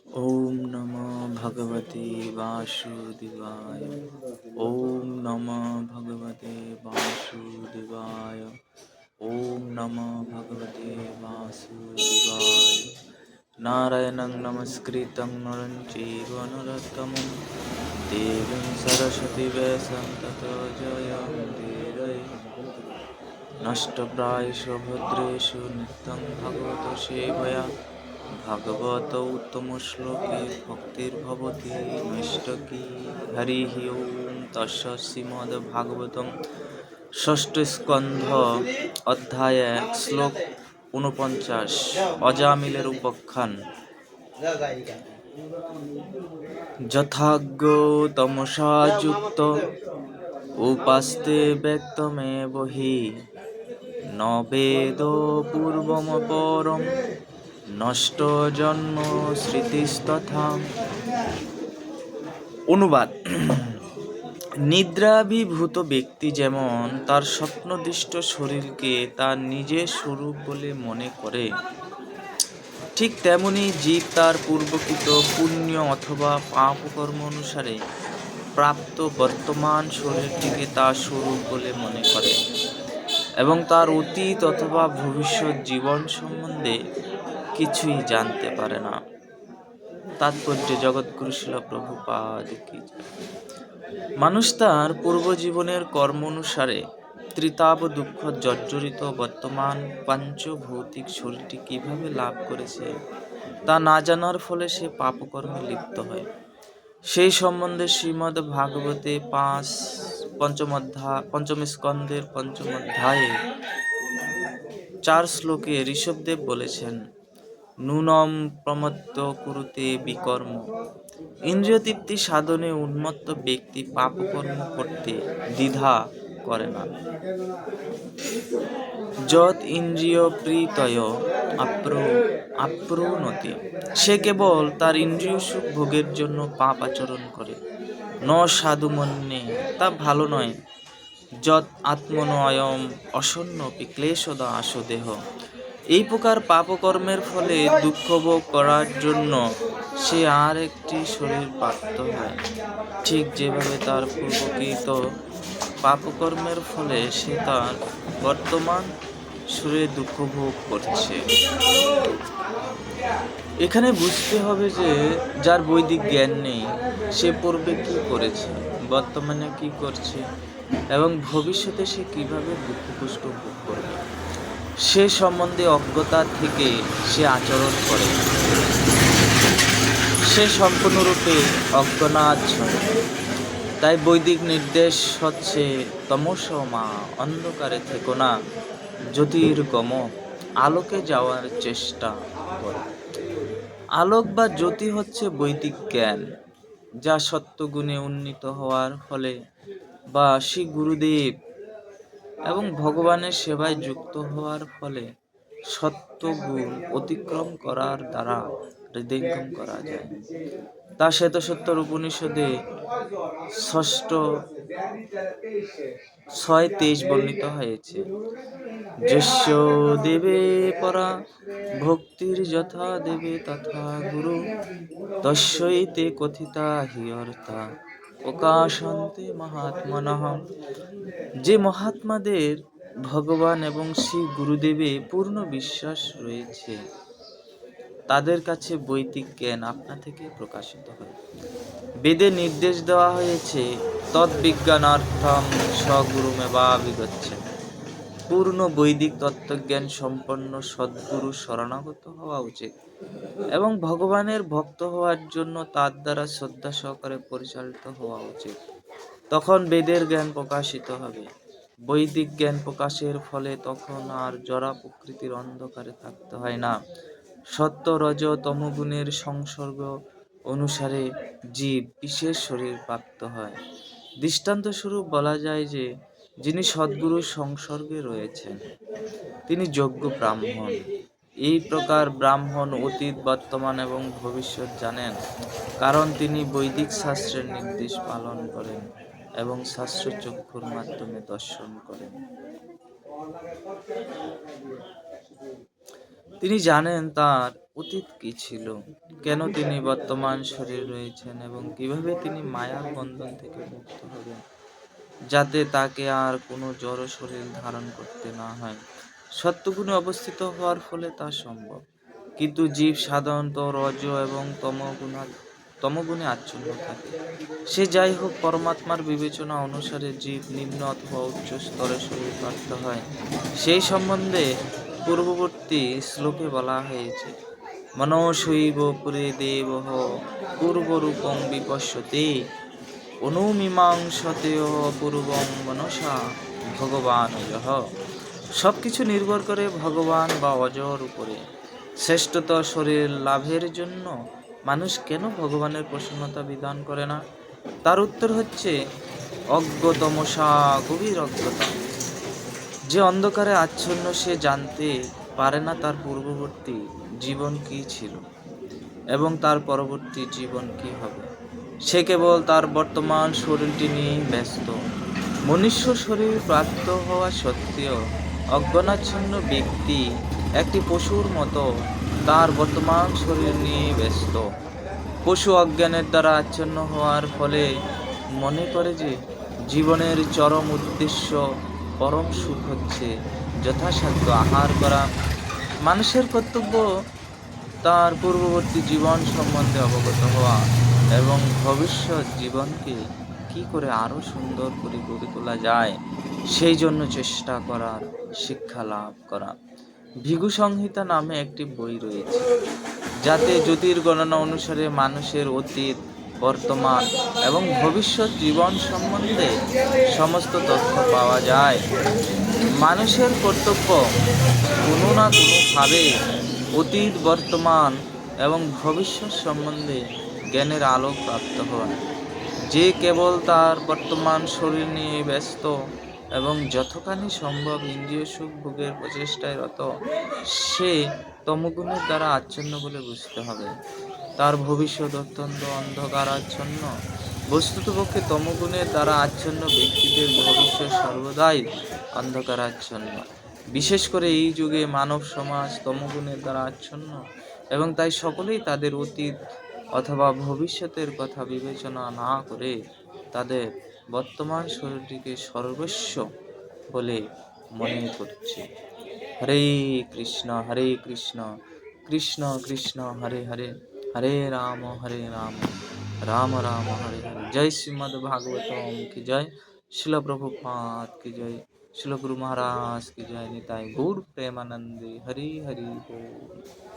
ओम नमो भगवते वासुदेवाय। ओम नमो भगवते वासुदेवाय। ओम नमो भगवते वासुदेवाय। नारायणं नमस्कृतं नरं चैव नरोत्तमं देवीं सरस्वती व्यासं ततो जयमुदीरये। नष्टप्रायेषु भद्रेषु नित्यं भागवत सेवया भागवत उत्तमश्लोके भक्तिर्भवति नैष्ठकी। हरिः ओं तस्य श्रीमद्भागवतं ষষ্ঠ অধ্যায় শ্লোক ৪৯ অজামিলের উপাখ্যান। যথাজ্ঞ তমসা যুক্ত উপাস্তে ব্যক্তমেব হি ন বেদ পূর্বমপরম নষ্ট জন্ম স্মৃতিস্তথা। অনুবাদ: নিদ্রাভিভূত ব্যক্তি যেমন তার স্বপ্নদৃষ্ট শরীরকে তার নিজের স্বরূপ বলে মনে করে, ঠিক তেমনি জীব তার পূর্বকৃত পুণ্য অথবা পাপকর্ম অনুসারে প্রাপ্ত বর্তমান শরীরটিকে তার স্বরূপ বলে মনে করে এবং তার অতীত অথবা ভবিষ্যৎ জীবন সম্বন্ধে কিছুই জানতে পারে না। তাৎপর্য: জগৎগুরু শ্রীল প্রভুপাদ কি জয়। মানুষ তার পূর্বজীবনের কর্ম অনুসারে ত্রিতাপ দুঃখ জর্জরিত বর্তমান পাঞ্চভৌতিক শরীরটি কিভাবে লাভ করেছে তা না জানার ফলে সে পাপকর্মে লিপ্ত হয়। সেই সম্বন্ধে শ্রীমদ্ ভাগবতে পঞ্চম স্কন্ধের ৫ম অধ্যায়ে ৪ শ্লোকে ঋষভদেব বলেছেন, নূনম প্রমত্ত কুরুতে বিকর্ম। ইন্দ্রিয় তৃপ্তি সাধনে উন্মত্ত ব্যক্তি পাপকর্ম করতে দ্বিধা করে না। যৎ ইন্দ্রিয় প্রীতয় আপ্রুণতে, সে কেবল তার ইন্দ্রিয় সুখ ভোগের জন্য পাপ আচরণ করে। ন সাধু মন্যে, তা ভালো নয়। যৎ আত্মনো অয়ম অসন্নপি ক্লেশদা আসো দেহ, এই প্রকার পাপকর্মের ফলে দুঃখ ভোগ করার জন্য সে আর একটি শরীর প্রাপ্ত হয়, ঠিক যেভাবে তার পূর্বকৃত পাপকর্মের ফলে সে তার বর্তমান শরীরে দুঃখ ভোগ করছে। এখানে বুঝতে হবে যে যার বৈদিক জ্ঞান নেই সে পূর্বে কি করেছে, বর্তমানে কি করছে এবং ভবিষ্যতে সে কিভাবে দুঃখ কষ্ট ভোগ করবে সে সম্বন্ধে অজ্ঞতা থেকে সে আচরণ করে। সে সম্পূর্ণরূপে অজ্ঞানাচ্ছন্ন। তাই বৈদিক নির্দেশ হচ্ছে তমসমা, অন্ধকারে থেকো না, জ্যোতির্গম, আলোকে যাওয়ার চেষ্টা করো। আলোক বা জ্যোতি হচ্ছে বৈদিক জ্ঞান, যা সত্যগুণে উন্নীত হওয়ার ফলে বা শ্রী গুরুদেব এবং ভগবানের সেবায় যুক্ত হওয়ার ফলে সত্যগুণ অতিক্রম করার দ্বারা হৃদয়ঙ্গম করা যায়। তা শ্বেতসত্তর উপনিষদে 6:23 বর্ণিত হয়েছে। যস্য দেবে পরা ভক্তির যথা দেবে তথা গুরু তস্যৈতে কথিতা হি অর্থা প্রকাশন্তে মহাত্মনঃ। যে মহাত্মাদের ভগবান এবং শ্রী গুরুদেবে পূর্ণ বিশ্বাস রয়েছে তাদের কাছে বৈদিক জ্ঞান আপনা থেকে প্রকাশিত হয়। বেদে নির্দেশ দেওয়া হয়েছে তদ্বিজ্ঞানার্থং স্বগুরুমেবাভিগচ্ছেৎ। পূর্ণ বৈদিক তত্ত্বজ্ঞান সম্পন্ন সদ্গুরু শরণাগত হওয়া উচিত এবং ভগবানের ভক্ত হওয়ার জন্য তার দ্বারা শ্রদ্ধা সহকারে পরিচালিত হওয়া উচিত। তখন বেদের জ্ঞান প্রকাশিত হবে। বৈদিক জ্ঞান প্রকাশের ফলে তখন আর জড়া প্রকৃতির অন্ধকারে থাকতে হয় না। সত্য রজ তমগুণের সংসর্গ অনুসারে জীব বিশেষ শরীর প্রাপ্ত হয়। দৃষ্টান্তস্বরূপ বলা যায় যে যিনি সদ্গুরুর সংসর্গে রয়েছেন তিনি যোগ্য ব্রাহ্মণ। এই প্রকার ব্রাহ্মণ অতীত, বর্তমান এবং ভবিষ্যৎ জানেন, কারণ তিনি বৈদিক শাস্ত্রের নির্দেশ পালন করেন এবং শাস্ত্র চক্ষুর মাধ্যমে দর্শন করেন। তিনি জানেন তার অতীত কি ছিল, কেন তিনি বর্তমান শরীর রয়েছেন এবং কিভাবে তিনি মায়ার বন্ধন থেকে মুক্ত হবেন, যাতে তাকে আর কোনো জড় শরীর ধারণ করতে না হয়। সত্যগুণে অবস্থিত হওয়ার ফলে তা সম্ভব। কিন্তু জীব সাধারণত রজ এবং তমগুণে আচ্ছন্ন থাকে। সে যাই হোক, পরমাত্মার বিবেচনা অনুসারে জীব নিম্ন অথবা উচ্চ স্তরে শরীর প্রাপ্ত হয়, সেই সম্বন্ধে পূর্ববর্তী শ্লোকে বলা হয়েছে। মনসৈব পুরে দেবঃ পূর্বরূপং বিপশ্যতে অনুমীমাংসতেয় পূর্বং মনসা ভগবান অজঃ। সবকিছু নির্ভর করে ভগবান বা অজর উপরে। শ্রেষ্ঠতর শরীর লাভের জন্য মানুষ কেন ভগবানের প্রসন্নতা বিধান করে না? তার উত্তর হচ্ছে অজ্ঞতমসা, গভীর অজ্ঞতা। যে অন্ধকারে আচ্ছন্ন, সে জানতে পারে না তার পূর্ববর্তী জীবন কি ছিল এবং তার পরবর্তী জীবন কি হবে। সে কেবল তার বর্তমান শরীরটি নিয়েই ব্যস্ত। মনুষ্য শরীর প্রাপ্ত হওয়া সত্ত্বেও অজ্ঞানাচ্ছন্ন ব্যক্তি একটি পশুর মতো তার বর্তমান শরীর নিয়ে ব্যস্ত। পশু অজ্ঞানের দ্বারা আচ্ছন্ন হওয়ার ফলে মনে করে যে জীবনের চরম উদ্দেশ্য, পরম সুখ হচ্ছে যথাসাধ্য আহার করা। মানুষের কর্তব্য তার পূর্ববর্তী জীবন সম্বন্ধে অবগত হওয়া এবং ভবিষ্যৎ জীবনকে কি করে আরো সুন্দর করে গড়ে তোলা যায় সেই জন্য চেষ্টা করার, শিক্ষা লাভ করা। ভৃগু সংহিতা নামে একটি বই রয়েছে, যাতে জ্যোতির্গণনা অনুসারে মানুষের অতীত, বর্তমান এবং ভবিষ্যৎ জীবন সম্বন্ধে সমস্ত তথ্য পাওয়া যায়। মানুষের কর্তব্য কোনো না কোনোভাবে অতীত, বর্তমান এবং ভবিষ্যৎ সম্বন্ধে জ্ঞানের আলোক প্রাপ্ত হওয়া। যে কেবল তার বর্তমান শরীর নিয়ে ব্যস্ত এবং যতখানি সম্ভব ইন্দ্রিয় সুখ ভোগের প্রচেষ্টায় রত, সে তমগুণের দ্বারা আচ্ছন্ন বলে বুঝতে হবে। তার ভবিষ্যৎ অত্যন্ত অন্ধকারাচ্ছন্ন। বস্তুতপক্ষে তমগুণের দ্বারা আচ্ছন্ন ব্যক্তিদের ভবিষ্যৎ সর্বদাই অন্ধকারাচ্ছন্ন। বিশেষ করে এই যুগে মানব সমাজ তমগুণের দ্বারা আচ্ছন্ন এবং তাই সকলেই তাদের অতীত অথবা ভবিষ্যতের কথা বিবেচনা না করে তাদের বর্তমান শরীরটিকে সর্বস্ব বলে মনে করছে। হরে কৃষ্ণ কৃষ্ণ কৃষ্ণ হরে হরে, হরে রাম রাম রাম হরে হরে। জয় শ্রীমদ্ ভাগবতম কি জয়। শিল প্রভুপাদ কি জয়। শিল গুরু মহারাজ কি জয়। নিতাই গৌর প্রেমানন্দে। হরি হরি बोल।